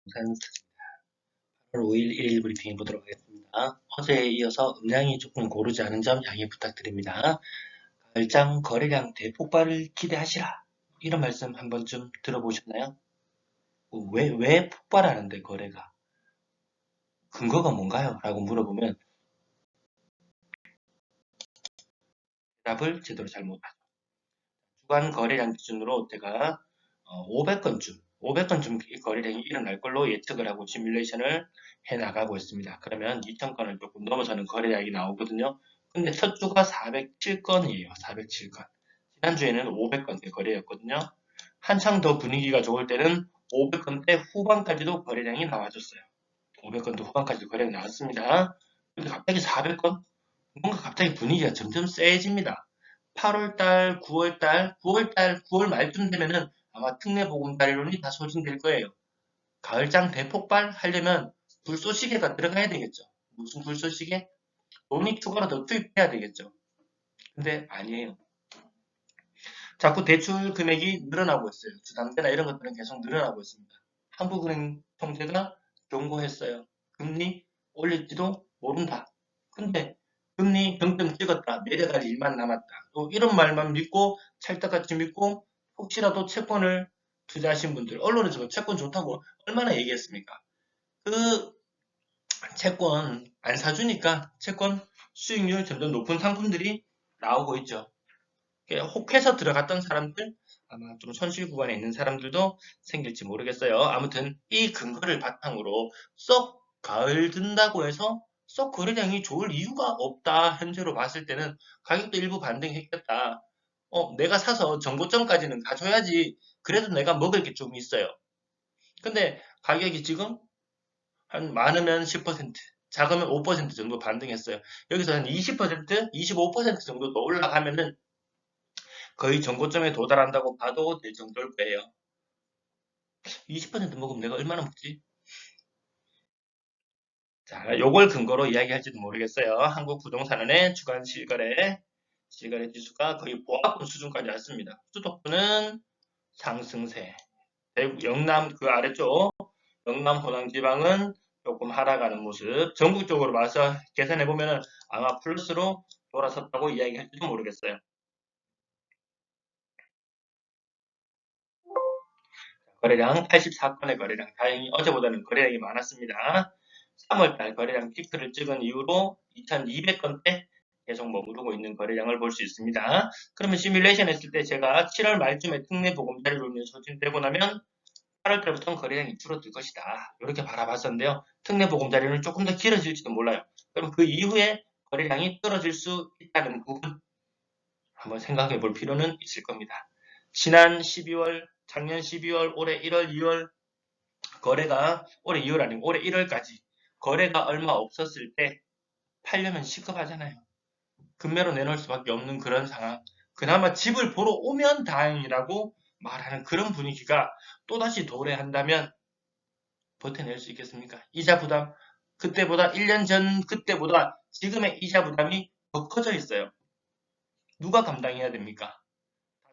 부산 8월 5일 일일 브리핑 보도록 하겠습니다. 어제에 이어서 음량이 조금 고르지 않은 점 양해 부탁드립니다. 가을장 거래량 대폭발을 기대하시라. 이런 말씀 한 번쯤 들어보셨나요? 왜 폭발하는데 거래가? 근거가 뭔가요? 라고 물어보면 대답을 제대로 잘 못하죠. 주간 거래량 기준으로 제가 500건쯤 거래량이 일어날 걸로 예측을 하고 시뮬레이션을 해 나가고 있습니다. 그러면 2000건을 조금 넘어서는 거래량이 나오거든요. 근데 첫 주가 407건이에요. 407건. 지난주에는 500건대 거래였거든요. 한창 더 분위기가 좋을 때는 500건대 후반까지도 거래량이 나와줬어요. 500건대 후반까지도 거래량이 나왔습니다. 근데 갑자기 400건? 뭔가 갑자기 분위기가 점점 세집니다. 8월달, 9월달, 9월 말쯤 되면은 아마 특례보금자리론이 다 소진될 거예요. 가을장 대폭발 하려면 불쏘시개가 들어가야 되겠죠. 무슨 불쏘시개? 돈이 추가로 더 투입해야 되겠죠. 근데 아니에요. 자꾸 대출 금액이 늘어나고 있어요. 주담대나 이런 것들은 계속 늘어나고 있습니다. 한국은행 통제가 경고했어요. 금리 올릴지도 모른다. 근데 금리 병점 찍었다. 내려갈 일만 남았다. 또 이런 말만 믿고 찰떡같이 믿고 혹시라도 채권을 투자하신 분들, 언론에서 채권 좋다고 얼마나 얘기했습니까? 그 채권 안 사주니까 채권 수익률 점점 높은 상품들이 나오고 있죠. 혹해서 들어갔던 사람들, 아마 좀 손실 구간에 있는 사람들도 생길지 모르겠어요. 아무튼 이 근거를 바탕으로 썩 가을 든다고 해서 썩 거래량이 좋을 이유가 없다. 현재로 봤을 때는 가격도 일부 반등했겠다. 내가 사서 정고점까지는 가져야지. 그래도 내가 먹을 게 좀 있어요. 근데 가격이 지금 한 많으면 10%, 작으면 5% 정도 반등했어요. 여기서 한 20%, 25% 정도 더 올라가면은 거의 전고점에 도달한다고 봐도 될 정도일 거예요. 20% 먹으면 내가 얼마나 먹지? 자, 요걸 근거로 이야기할지도 모르겠어요. 한국 부동산은의 주간 실거래 지수가 거의 보합권 수준까지 왔습니다. 수도권은 상승세. 영남 그 아래쪽 영남 호남 지방은 조금 하락하는 모습. 전국적으로 봐서 계산해 보면은 아마 플러스로 돌아섰다고 이야기할지도 모르겠어요. 거래량 84건의 거래량. 다행히 어제보다는 거래량이 많았습니다. 3월달 거래량 피크를 찍은 이후로 2200건대 계속 머무르고 있는 거래량을 볼 수 있습니다. 그러면 시뮬레이션 했을 때 제가 7월 말쯤에 특례 보금자리론이 소진되고 나면 8월달부터는 거래량이 줄어들 것이다. 이렇게 바라봤었는데요. 특례 보금자리는 조금 더 길어질지도 몰라요. 그럼 그 이후에 거래량이 떨어질 수 있다는 부분 한번 생각해 볼 필요는 있을 겁니다. 지난 12월, 작년 12월, 올해 1월, 2월 거래가 올해 2월 아니고 올해 1월까지 거래가 얼마 없었을 때 팔려면 시급하잖아요. 금매로 내놓을 수밖에 없는 그런 상황. 그나마 집을 보러 오면 다행이라고 말하는 그런 분위기가 또다시 도래한다면 버텨낼 수 있겠습니까? 이자 부담, 그때보다 1년 전 그때보다 지금의 이자 부담이 더 커져 있어요. 누가 감당해야 됩니까?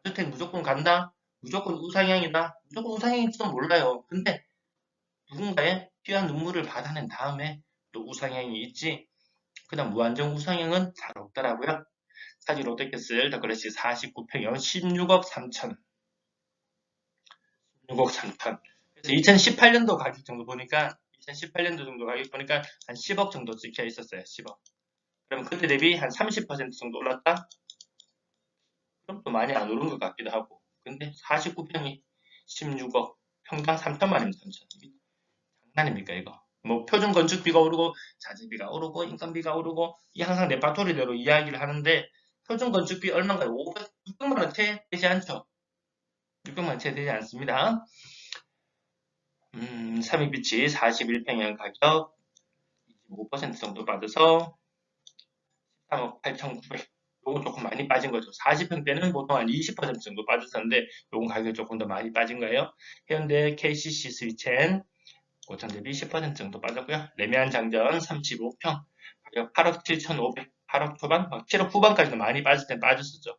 다주택 무조건 간다? 무조건 우상향이다? 무조건 우상향일지도 몰라요. 근데 누군가의 피와 눈물을 받아낸 다음에 또 우상향이 있지. 그다음 무한정 우상향은 잘 없더라고요. 사지 롯데캐슬 더그래시 49평형 16억 3천. 16억 3천. 그래서 2018년도 가격 정도 보니까 2018년도 정도 가격 보니까 한 10억 정도 찍혀 있었어요. 10억. 그럼 그때 대비 한 30% 정도 올랐다? 그럼 또 많이 안 오른 것 같기도 하고. 근데 49평이 16억, 평당 3천만이면 3천. 장난입니까, 이거? 뭐, 표준 건축비가 오르고, 자재비가 오르고, 인건비가 오르고, 이 항상 레파토리대로 이야기를 하는데, 표준 건축비 얼마인가요? 600만 원 채 되지 않죠? 600만 원 채 되지 않습니다. 삼익비치 41평형 가격 25% 정도 받아서 13억 8,900. 요건 조금 많이 빠진 거죠. 40평대는 보통 한 20% 정도 빠졌었는데, 요건 가격이 조금 더 많이 빠진 거예요. 현대 KCC 스위첸 고점 대비 10% 정도 빠졌고요. 레미안 장전 35평 가격 8억 7,500, 8억 초반, 7억 후반까지도 많이 빠질 땐 빠졌었죠.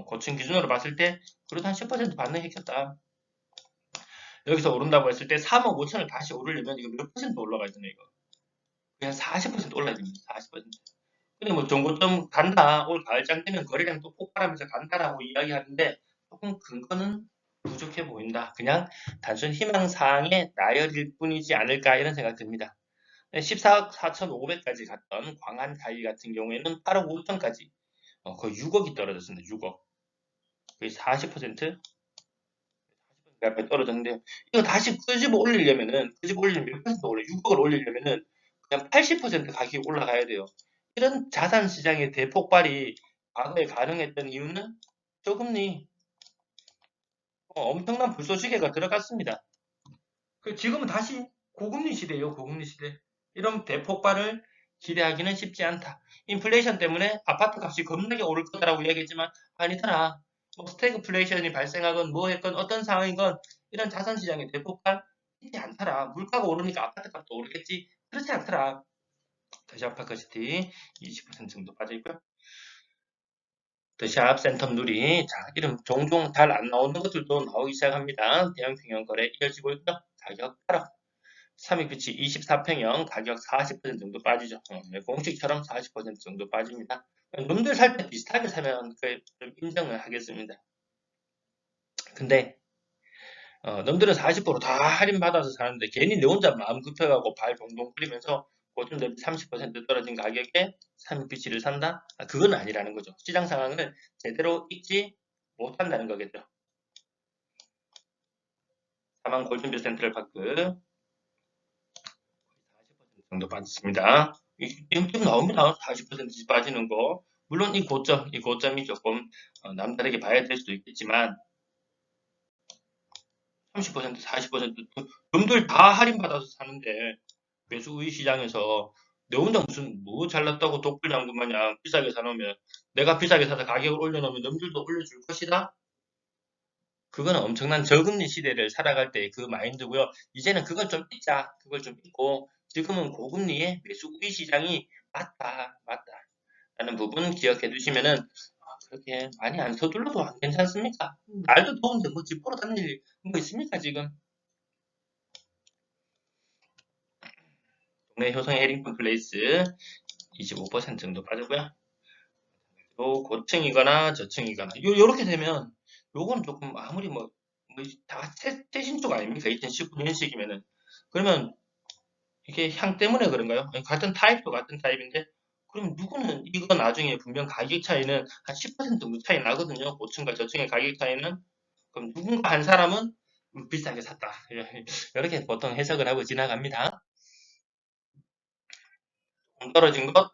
고층 기준으로 봤을 때 그래도 한 10% 반등했겠다. 여기서 오른다고 했을 때 3억 5천을 다시 오르려면 이거 몇 퍼센트 올라가야 되나 이거? 그냥 40% 올라야 됩니다. 40%. 근데 뭐 정고점 간다. 올 가을장 되면 거래량 또 폭발하면서 간다라고 이야기하는데 조금 근거는 부족해 보인다. 그냥 단순 희망사항의 나열일 뿐이지 않을까 이런 생각 듭니다. 14억 4,500까지 갔던 광안 가위 같은 경우에는 8억 5천까지 거의 6억이 떨어졌습니다. 6억. 거의 40% 가까이 떨어졌는데 이거 다시 끄집어 올리려면 몇 퍼센트 올려? 6억을 올리려면은 그냥 80% 가격이 올라가야 돼요. 이런 자산 시장의 대폭발이 과거에 가능했던 이유는 저금리 엄청난 불쏘시개가 들어갔습니다. 지금은 다시 고금리 시대예요. 고금리 시대. 이런 대폭발을 기대하기는 쉽지 않다. 인플레이션 때문에 아파트 값이 겁나게 오를 거다라고 이야기했지만 아니더라. 뭐 스태그플레이션이 발생하건 뭐 했건 어떤 상황이건 이런 자산 시장의 대폭발 있지 않더라. 물가가 오르니까 아파트 값도 오르겠지. 그렇지 않더라. 더샵 파크시티 20% 정도 빠져 있고요. 더샵 센텀 누리 자 이름 종종 잘 안 나오는 것들도 나오기 시작합니다. 대형평형 거래 이어지고 있고요. 가격 8억 300피치 24평형 가격 40% 정도 빠지죠. 공식처럼 40% 정도 빠집니다. 놈들 살 때 비슷하게 사면 좀 인정을 하겠습니다. 근데 놈들은 40%다 할인받아서 사는데 괜히 내 혼자 마음 급해가고 발 동동 끓이면서 고점 대비 30% 떨어진 가격에 300피치를 산다? 그건 아니라는 거죠. 시장 상황을 제대로 읽지 못한다는 거겠죠. 다만 골든뷰 센트럴파크 정도 빠졌습니다. 지금 나옵니다. 40%씩 빠지는 거. 물론 이 고점이 조금 남다르게 봐야 될 수도 있겠지만 30%, 40% 놈들 다 할인받아서 사는데 매수의 시장에서 내 혼자 무슨 뭐 잘났다고 독불장군 마냥 비싸게 사놓으면 내가 비싸게 사서 가격을 올려놓으면 놈들도 올려줄 것이다? 그거는 엄청난 저금리 시대를 살아갈 때 그 마인드고요. 이제는 그걸 좀 잊자. 그걸 좀 잊고 지금은 고금리에 매수 우위 시장이 맞다. 라는 부분 기억해 두시면은 그렇게 많이 안 서둘러도 안 괜찮습니까? 날도 더운데 뭐 집 보러 다닐 뭐 있습니까 지금? 동네 효성 해링턴 플레이스 25% 정도 빠지고요. 또 고층이거나 저층이거나 요렇게 되면 요건 조금 아무리 다 최신 쪽 아닙니까? 2019년식이면은 그러면 이게 향 때문에 그런가요? 아니, 같은 타입도 같은 타입인데 그럼 누구는 이거 나중에 분명 가격 차이는 한 10% 정도 차이 나거든요. 고층과 저층의 가격 차이는 그럼 누군가 한 사람은 비싸게 샀다. 이렇게 보통 해석을 하고 지나갑니다. 떨어진 것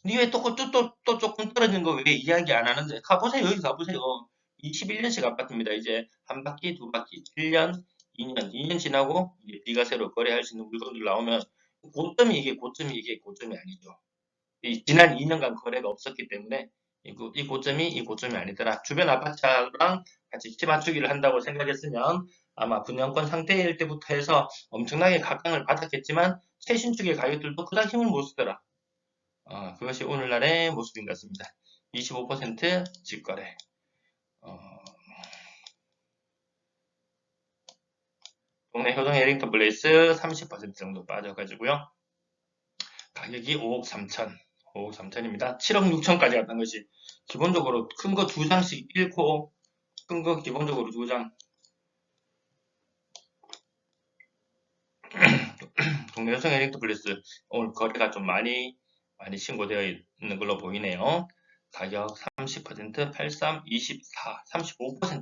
니 왜 또 조금 떨어진 거 왜 이야기 안 하는데? 가보세요. 여기 가보세요. 21년씩 아파트입니다. 이제 한 바퀴, 두 바퀴, 1년, 2년 지나고 이제 비과세로 거래할 수 있는 물건들 나오면 고점이 아니죠. 지난 2년간 거래가 없었기 때문에 이 고점이 아니더라. 주변 아파트랑 같이 치 맞추기를 한다고 생각했으면 아마 분양권 상태일 때부터 해서 엄청나게 각광을 받았겠지만 최신축의 가격들도 그닥 힘을 못 쓰더라. 그것이 오늘날의 모습인 것 같습니다. 25% 직거래. 어, 동네 효동 해링턴 블레이스 30% 정도 빠져가지고요. 가격이 5억 3천. 5억 3천입니다. 7억 6천까지 갔던 것이 기본적으로 큰 거 두 장씩 잃고 큰 거 기본적으로 두 장. 동네 효성 해링턴 블레이스 오늘 거래가 좀 많이 신고되어 있는 걸로 보이네요. 가격 30%, 83, 24, 35% 정도.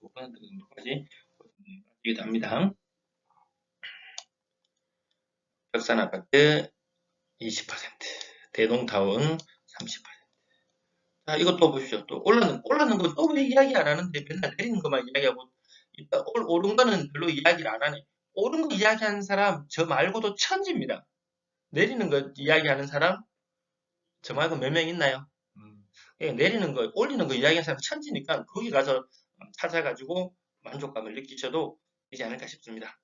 35% 정도까지 이게 답니다. 벽산 아파트 20%, 대동타운 30%. 자, 이것도 보십시오. 또 올라는 거 또 왜 이야기 안 하는데 맨날 내리는 것만 이야기하고, 일단 오른 거는 별로 이야기를 안 하네. 오른 거 이야기하는 사람, 저 말고도 천지입니다. 내리는 거 이야기하는 사람, 저 말고 몇 명 있나요? 내리는 거, 올리는 거 이야기하는 사람 천지니까 거기 가서 찾아가지고 만족감을 느끼셔도 되지 않을까 싶습니다.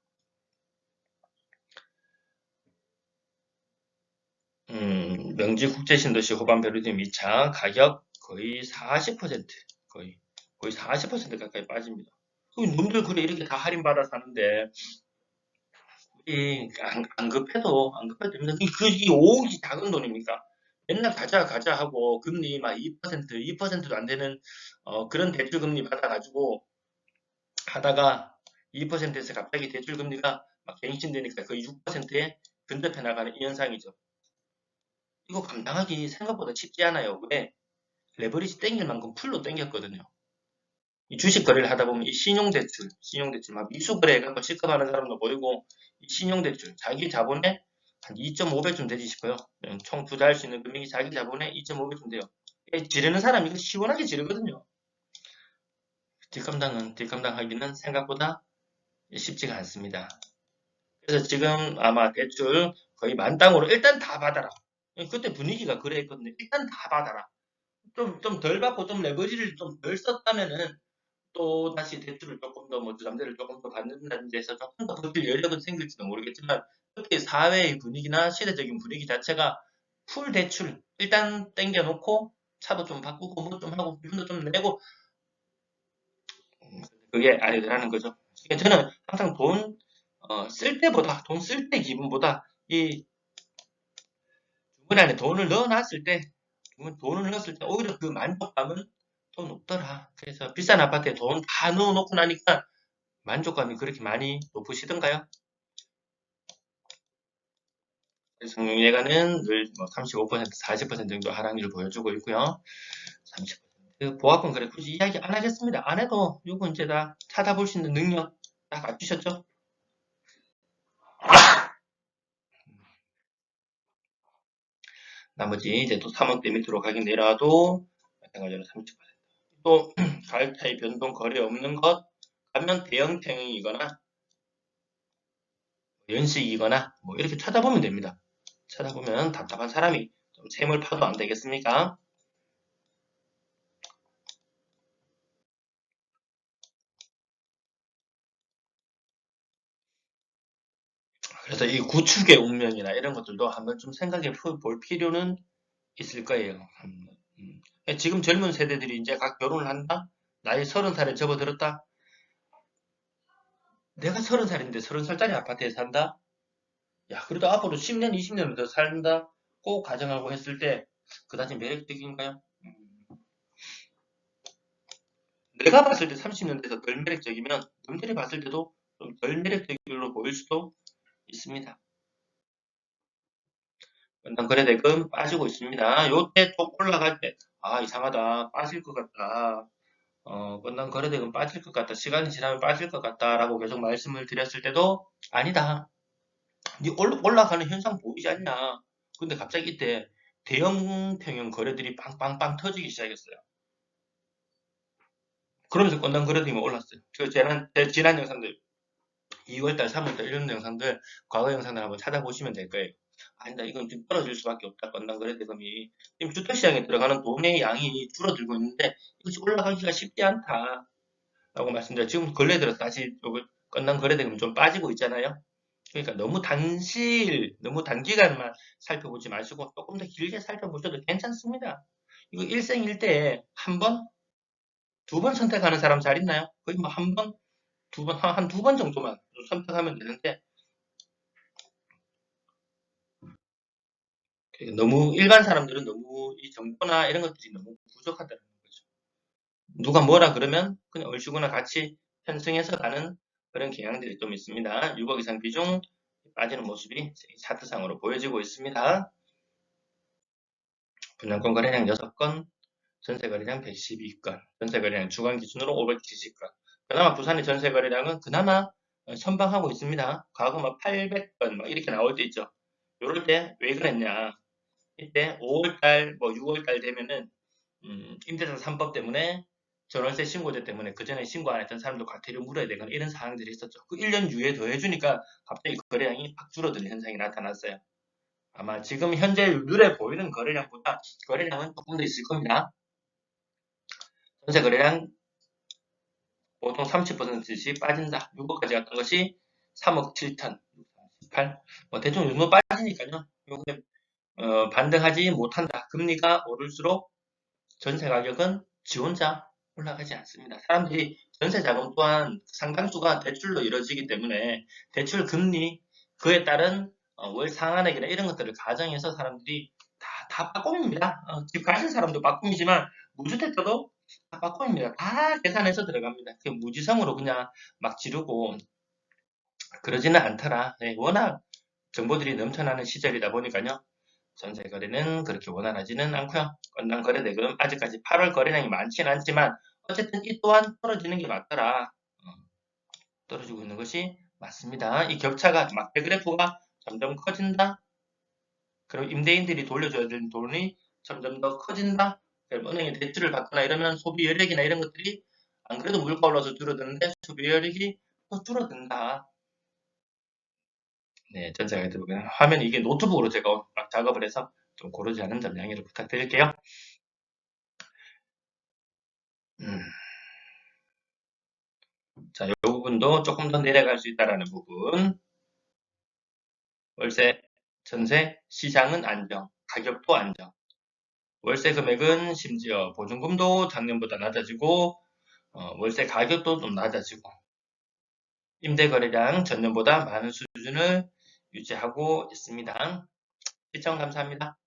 명지 국제신도시 호반 베르디 미차 가격 거의 40% 거의 40% 가까이 빠집니다. 놈들 그래 이렇게 다 할인받아 사는데 안 급해도 됩니다. 이 5억이 작은 돈입니까? 맨날 가자 가자 하고 금리 막 2%도 안 되는 그런 대출 금리 받아가지고 하다가 2%에서 갑자기 대출 금리가 막 갱신되니까 거의 6%에 근접해 나가는 이 현상이죠. 이거 감당하기 생각보다 쉽지 않아요. 왜? 레버리지 땡길 만큼 풀로 땡겼거든요. 이 주식 거래를 하다 보면 이 신용대출 막 미수거래 해갖고 실컷하는 사람도 보이고 이 신용대출 자기 자본의 한 2.5배쯤 되지 싶어요. 총 투자할 수 있는 금액이 자기 자본의 2.5배쯤 돼요. 지르는 사람이 이거 시원하게 지르거든요. 뒷감당하기는 생각보다 쉽지가 않습니다. 그래서 지금 아마 대출 거의 만땅으로 일단 다 받아라. 그때 분위기가 그랬거든요. 일단 다 받아라. 좀 덜 받고 좀 레버리지를 좀 덜 썼다면은 또 다시 대출을 조금 더, 뭐, 주담대를 조금 더 받는다든지 해서 조금 더 버틸 여력은 생길지도 모르겠지만, 특히 사회의 분위기나 시대적인 분위기 자체가 풀 대출, 일단 땡겨놓고, 차도 좀 바꾸고, 뭐 좀 하고, 기분도 좀 내고, 그게 아니더라는 거죠. 그러니까 저는 항상 돈 쓸 때 기분보다, 이 주머니 안에 돈을 넣었을 때, 오히려 그 만족감은 더 높더라. 그래서 비싼 아파트에 돈 다 넣어놓고 나니까, 만족감이 그렇게 많이 높으시던가요? 성능예가는 늘 35%, 40% 정도 하락률을 보여주고 있고요. 30%. 보합권 그래 굳이 이야기 안 하겠습니다. 안 해도 요거 이제 다 찾아볼 수 있는 능력 다 갖추셨죠? 나머지 이제 또 3억대 밑으로 가격 내려와도 마찬가지로 30%. 또 가격 차이 변동 거래 없는 것 가면 대형 평형이거나 연식이거나 뭐 이렇게 찾아보면 됩니다. 찾아보면 답답한 사람이 좀 세물 파도 안 되겠습니까? 그래서 이 구축의 운명이나 이런 것들도 한번 좀 생각해 볼 필요는 있을 거예요. 지금 젊은 세대들이 이제 각 결혼을 한다? 나이 30살에 접어들었다? 내가 30살인데 30살짜리 아파트에 산다? 야, 그래도 앞으로 10년, 20년을 더 산다? 꼭 가정하고 했을 때 그다지 매력적인가요? 내가 봤을 때 30년 돼서 덜 매력적이면 남들이 봤을 때도 좀 덜 매력적으로 보일 수도 있습니다. 일단 거래대금 빠지고 있습니다. 요때 좀 올라갈 때, 아, 이상하다. 빠질 것 같다. 건당 거래대금 빠질 것 같다. 시간이 지나면 빠질 것 같다라고 계속 말씀을 드렸을 때도 아니다. 니 올라가는 현상 보이지 않냐. 근데 갑자기 이때 대형 평형 거래들이 빵빵빵 터지기 시작했어요. 그러면서 건당 거래대금이 올랐어요. 제 지난 영상들 2월달, 3월달 이런 영상들, 과거 영상들 한번 찾아보시면 될 거예요. 아니다, 이건 좀 떨어질 수밖에 없다. 건당 거래대금이. 지금 주택시장에 들어가는 돈의 양이 줄어들고 있는데 이것이 올라가기가 쉽지 않다. 라고 말씀드려요. 지금 근래 들어서 다시 건당 거래대금 좀 빠지고 있잖아요. 그러니까 너무 단기간만 살펴보지 마시고 조금 더 길게 살펴보셔도 괜찮습니다. 이거 일생일대에 한 번, 두 번 선택하는 사람 잘 있나요? 거의 뭐 한 번, 두 번, 한 두 번 정도만 선택하면 되는데 너무 일반 사람들은 너무 이 정보나 이런 것들이 너무 부족하다는 거죠. 누가 뭐라 그러면 그냥 얼씨구나 같이 편승해서 가는 그런 경향들이 좀 있습니다. 6억 이상 비중 빠지는 모습이 차트상으로 보여지고 있습니다. 분양권 거래량 6건, 전세 거래량 112건, 전세 거래량 주간 기준으로 570건. 그나마 부산의 전세 거래량은 그나마 선방하고 있습니다. 과거 막 800건 막 이렇게 나올 때 있죠. 요럴 때 왜 그랬냐? 이때 5월달, 뭐 6월달 되면은 임대차 3법 때문에 전월세 신고제 때문에 그 전에 신고 안 했던 사람도 과태료 물어야 되거나 이런 상황들이 있었죠. 그 1년 유예 더 해주니까 갑자기 거래량이 팍 줄어드는 현상이 나타났어요. 아마 지금 현재 눈에 보이는 거래량보다 거래량은 조금 더 있을 겁니다. 전세 거래량 보통 30%씩 빠진다. 6억까지 갔던 것이 3억 7천, 8, 뭐 대충 이 정도 빠지니까요. 요게 반등하지 못한다. 금리가 오를수록 전세 가격은 지 혼자 올라가지 않습니다. 사람들이 전세 자금 또한 상당수가 대출로 이루어지기 때문에 대출 금리, 그에 따른 월 상환액이나 이런 것들을 가정해서 사람들이 다 빠꿈입니다. 집 가진 사람도 빠꿈이지만 무주택자도 다 빠꿈입니다. 다 계산해서 들어갑니다. 그 무지성으로 그냥 막 지르고 그러지는 않더라. 네, 워낙 정보들이 넘쳐나는 시절이다 보니까요. 전세 거래는 그렇게 원활하지는 않고요. 건당 거래 대금 아직까지 8월 거래량이 많지는 않지만 어쨌든 이 또한 떨어지는 게 맞더라. 떨어지고 있는 것이 맞습니다. 이 격차가 막대 그래프가 점점 커진다. 그럼 임대인들이 돌려줘야 되는 돈이 점점 더 커진다. 그럼 은행에 대출을 받거나 이러면 소비 여력이나 이런 것들이 안 그래도 물가 올라서 줄어드는데 소비 여력이 더 줄어든다. 네, 전체가 들어오면 화면 이게 노트북으로 제가 막 작업을 해서 좀 고르지 않은 점 양해를 부탁드릴게요. 음, 자, 이 부분도 조금 더 내려갈 수 있다라는 부분. 월세, 전세, 시장은 안정, 가격도 안정. 월세 금액은 심지어 보증금도 작년보다 낮아지고 월세 가격도 좀 낮아지고 임대 거래량 전년보다 많은 수준을 유지하고 있습니다. 시청 감사합니다.